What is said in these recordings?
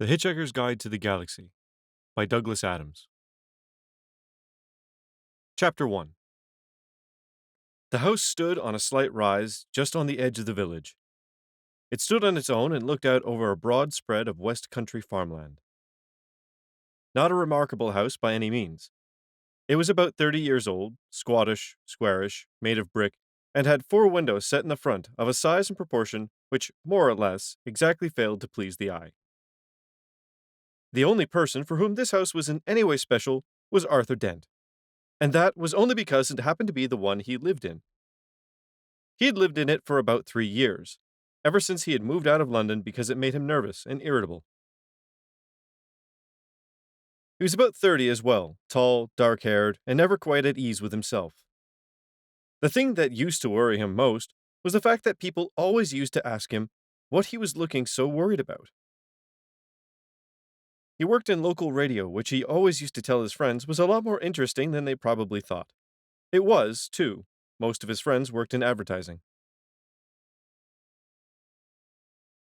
The Hitchhiker's Guide to the Galaxy by Douglas Adams. Chapter 1. The house stood on a slight rise just on the edge of the village. It stood on its own and looked out over a broad spread of West Country farmland. Not a remarkable house by any means. It was about 30 years old, squattish, squarish, made of brick, and had 4 windows set in the front of a size and proportion which, more or less, exactly failed to please the eye. The only person for whom this house was in any way special was Arthur Dent, and that was only because it happened to be the one he lived in. He had lived in it for about 3 years, ever since he had moved out of London because it made him nervous and irritable. He was about 30 as well, tall, dark-haired, and never quite at ease with himself. The thing that used to worry him most was the fact that people always used to ask him what he was looking so worried about. He worked in local radio, which he always used to tell his friends was a lot more interesting than they probably thought. It was, too. Most of his friends worked in advertising.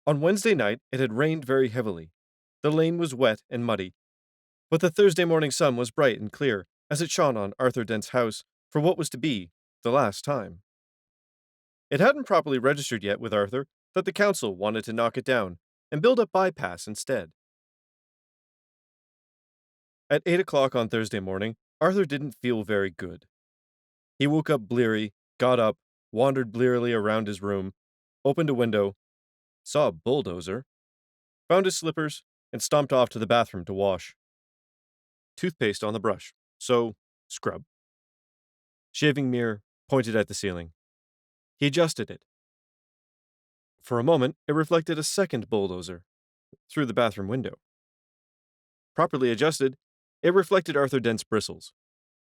On Wednesday night, it had rained very heavily. The lane was wet and muddy, but the Thursday morning sun was bright and clear as it shone on Arthur Dent's house for what was to be the last time. It hadn't properly registered yet with Arthur that the council wanted to knock it down and build a bypass instead. At 8 o'clock on Thursday morning, Arthur didn't feel very good. He woke up bleary, got up, wandered blearily around his room, opened a window, saw a bulldozer, found his slippers, and stomped off to the bathroom to wash. Toothpaste on the brush, so scrub. Shaving mirror pointed at the ceiling. He adjusted it. For a moment, it reflected a second bulldozer through the bathroom window. Properly adjusted, it reflected Arthur Dent's bristles.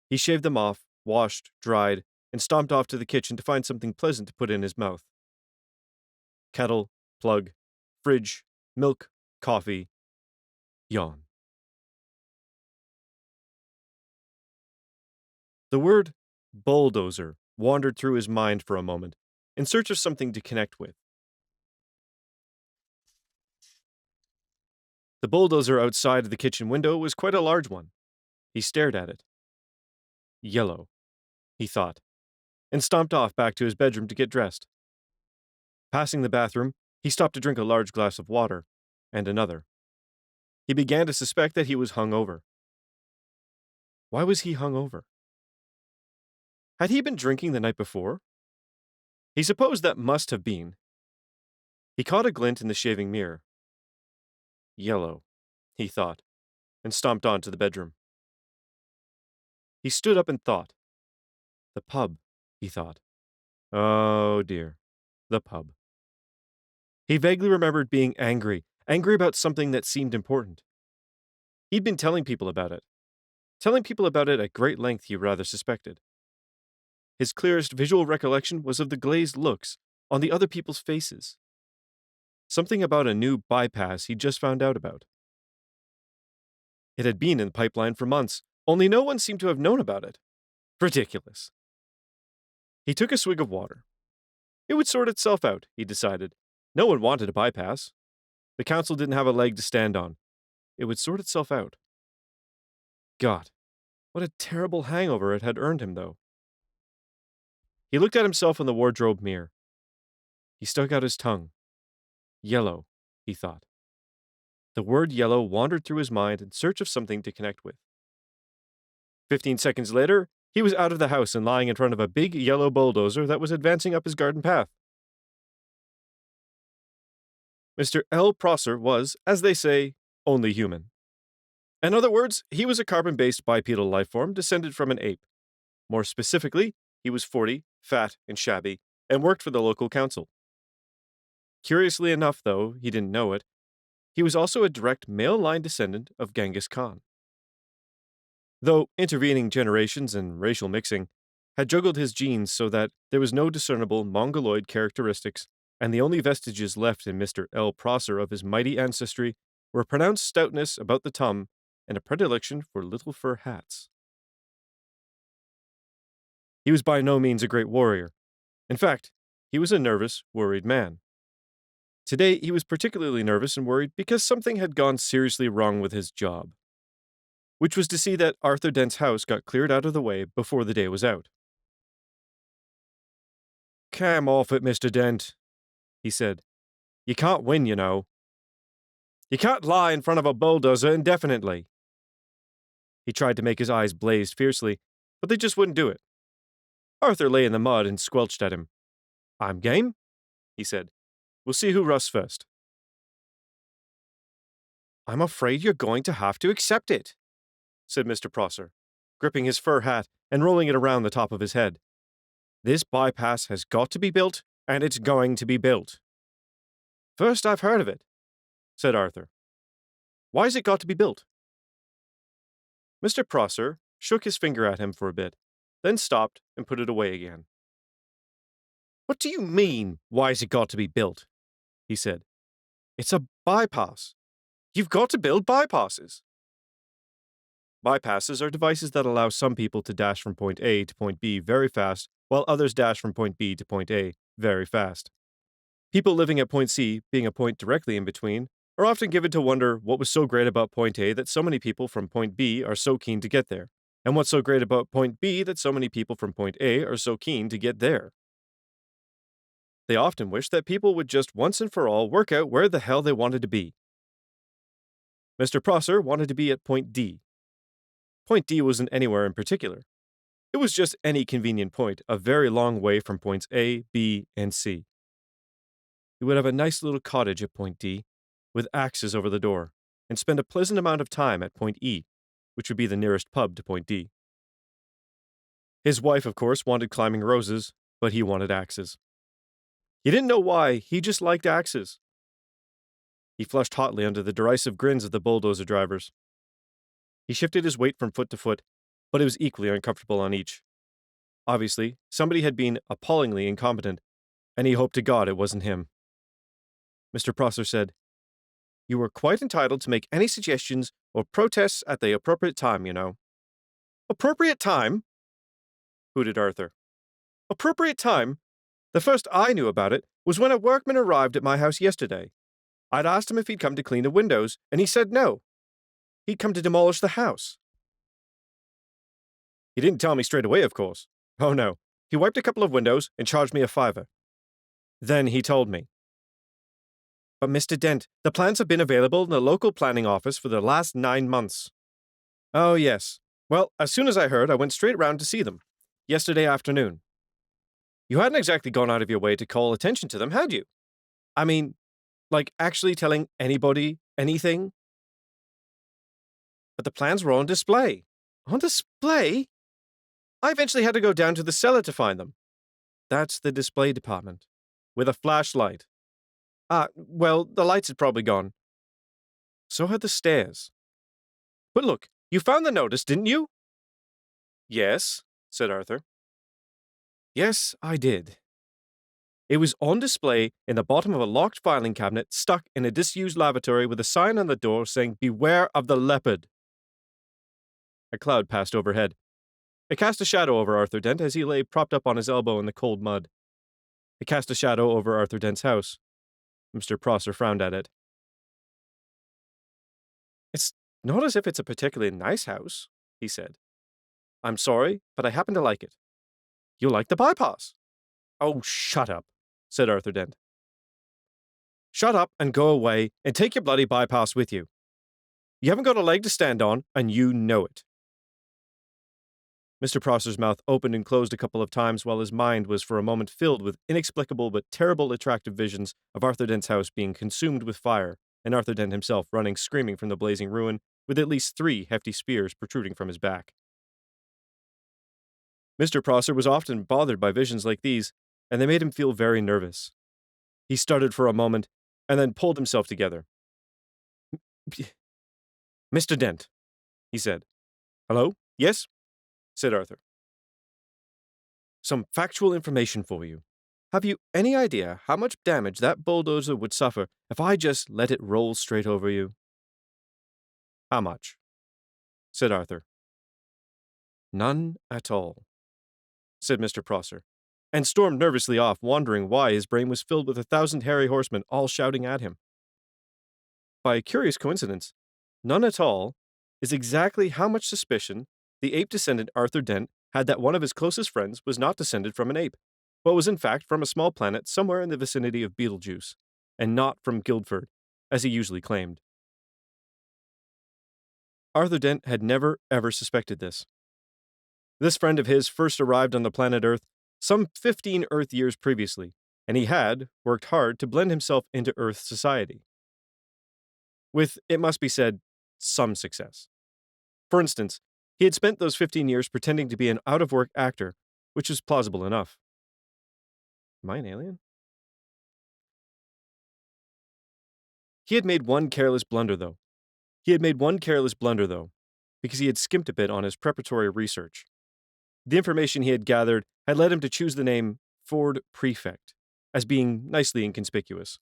He shaved them off, washed, dried, and stomped off to the kitchen to find something pleasant to put in his mouth. Kettle, plug, fridge, milk, coffee, yawn. The word bulldozer wandered through his mind for a moment, in search of something to connect with. The bulldozer outside of the kitchen window was quite a large one. He stared at it. Yellow, he thought, and stomped off back to his bedroom to get dressed. Passing the bathroom, he stopped to drink a large glass of water, and another. He began to suspect that he was hungover. Why was he hungover? Had he been drinking the night before? He supposed that must have been. He caught a glint in the shaving mirror. Yellow, he thought, and stomped on to the bedroom. He stood up and thought. The pub, he thought. Oh dear, the pub. He vaguely remembered being angry about something that seemed important. He'd been telling people about it at great length, he rather suspected. His clearest visual recollection was of the glazed looks on the other people's faces. Something about a new bypass he'd just found out about. It had been in the pipeline for months, only no one seemed to have known about it. Ridiculous. He took a swig of water. It would sort itself out, he decided. No one wanted a bypass. The council didn't have a leg to stand on. It would sort itself out. God, what a terrible hangover it had earned him, though. He looked at himself in the wardrobe mirror. He stuck out his tongue. Yellow, he thought. The word yellow wandered through his mind in search of something to connect with. 15 seconds later, he was out of the house and lying in front of a big yellow bulldozer that was advancing up his garden path. Mr. L. Prosser was, as they say, only human. In other words, he was a carbon-based bipedal life form descended from an ape. More specifically, he was 40, fat, and shabby, and worked for the local council. Curiously enough, though he didn't know it, he was also a direct male-line descendant of Genghis Khan. Though intervening generations and racial mixing had juggled his genes so that there was no discernible Mongoloid characteristics, and the only vestiges left in Mr. L. Prosser of his mighty ancestry were pronounced stoutness about the tum and a predilection for little fur hats. He was by no means a great warrior. In fact, he was a nervous, worried man. Today, he was particularly nervous and worried because something had gone seriously wrong with his job, which was to see that Arthur Dent's house got cleared out of the way before the day was out. "Come off it, Mr. Dent," he said. "You can't win, you know. You can't lie in front of a bulldozer indefinitely." He tried to make his eyes blaze fiercely, but they just wouldn't do it. Arthur lay in the mud and squelched at him. "I'm game," he said. "We'll see who rusts first." "I'm afraid you're going to have to accept it," said Mr. Prosser, gripping his fur hat and rolling it around the top of his head. "This bypass has got to be built, and it's going to be built." "First I've heard of it," said Arthur. "Why's it got to be built?" Mr. Prosser shook his finger at him for a bit, then stopped and put it away again. "What do you mean, why's it got to be built?" he said. "It's a bypass. You've got to build bypasses." Bypasses are devices that allow some people to dash from point A to point B very fast, while others dash from point B to point A very fast. People living at point C, being a point directly in between, are often given to wonder what was so great about point A that so many people from point B are so keen to get there, and what's so great about point B that so many people from point A are so keen to get there. They often wish that people would just once and for all work out where the hell they wanted to be. Mr. Prosser wanted to be at point D. Point D wasn't anywhere in particular. It was just any convenient point a very long way from points A, B, and C. He would have a nice little cottage at point D, with axes over the door, and spend a pleasant amount of time at point E, which would be the nearest pub to point D. His wife, of course, wanted climbing roses, but he wanted axes. He didn't know why, he just liked axes. He flushed hotly under the derisive grins of the bulldozer drivers. He shifted his weight from foot to foot, but it was equally uncomfortable on each. Obviously, somebody had been appallingly incompetent, and he hoped to God it wasn't him. Mr. Prosser said, "You are quite entitled to make any suggestions or protests at the appropriate time, you know." "Appropriate time?" hooted Arthur. "Appropriate time? The first I knew about it was when a workman arrived at my house yesterday. I'd asked him if he'd come to clean the windows, and he said no. He'd come to demolish the house." "He didn't tell me straight away, of course. Oh no, he wiped a couple of windows and charged me a $5. Then he told me." "But Mr. Dent, the plans have been available in the local planning office for the last 9 months." "Oh, yes. Well, as soon as I heard, I went straight round to see them. Yesterday afternoon." "You hadn't exactly gone out of your way to call attention to them, had you? I mean, like actually telling anybody anything?" "But the plans were on display." "On display? I eventually had to go down to the cellar to find them." "That's the display department." "With a flashlight." Well, the lights had probably gone." "So had the stairs." "But look, you found the notice, didn't you?" "Yes," said Arthur. "Yes, I did. It was on display in the bottom of a locked filing cabinet stuck in a disused lavatory with a sign on the door saying, 'Beware of the leopard.'" A cloud passed overhead. It cast a shadow over Arthur Dent as he lay propped up on his elbow in the cold mud. It cast a shadow over Arthur Dent's house. Mr. Prosser frowned at it. "It's not as if it's a particularly nice house," he said. "I'm sorry, but I happen to like it." "You like the bypass?" "Oh, shut up," said Arthur Dent. "Shut up and go away and take your bloody bypass with you. You haven't got a leg to stand on, and you know it." Mr. Prosser's mouth opened and closed a couple of times while his mind was for a moment filled with inexplicable but terrible attractive visions of Arthur Dent's house being consumed with fire, and Arthur Dent himself running screaming from the blazing ruin with at least 3 hefty spears protruding from his back. Mr. Prosser was often bothered by visions like these, and they made him feel very nervous. He stuttered for a moment, and then pulled himself together. "Mr. Dent," he said. "Hello? Yes?" said Arthur. "Some factual information for you. Have you any idea how much damage that bulldozer would suffer if I just let it roll straight over you?" "How much?" said Arthur. "None at all," said Mr. Prosser, and stormed nervously off, wondering why his brain was filled with 1,000 hairy horsemen all shouting at him. By a curious coincidence, none at all, is exactly how much suspicion the ape descendant Arthur Dent had that one of his closest friends was not descended from an ape, but was in fact from a small planet somewhere in the vicinity of Betelgeuse, and not from Guildford, as he usually claimed. Arthur Dent had never ever suspected this. This friend of his first arrived on the planet Earth some 15 Earth years previously, and he had worked hard to blend himself into Earth society. With, it must be said, some success. For instance, he had spent those 15 years pretending to be an out of work actor, which was plausible enough. Am I an alien? He had made one careless blunder, though. Because he had skimped a bit on his preparatory research. The information he had gathered had led him to choose the name Ford Prefect as being nicely inconspicuous.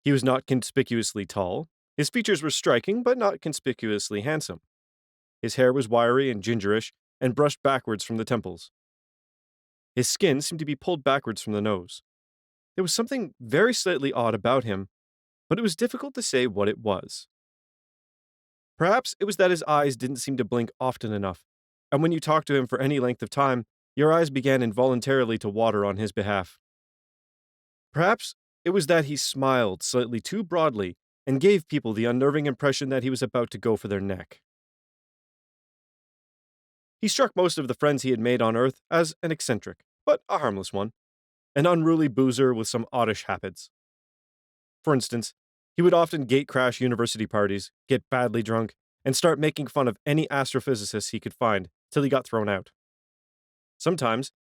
He was not conspicuously tall. His features were striking, but not conspicuously handsome. His hair was wiry and gingerish and brushed backwards from the temples. His skin seemed to be pulled backwards from the nose. There was something very slightly odd about him, but it was difficult to say what it was. Perhaps it was that his eyes didn't seem to blink often enough, and when you talked to him for any length of time, your eyes began involuntarily to water on his behalf. Perhaps it was that he smiled slightly too broadly and gave people the unnerving impression that he was about to go for their neck. He struck most of the friends he had made on Earth as an eccentric, but a harmless one, an unruly boozer with some oddish habits. For instance, he would often gate crash university parties, get badly drunk, and start making fun of any astrophysicist he could find till he got thrown out. Sometimes,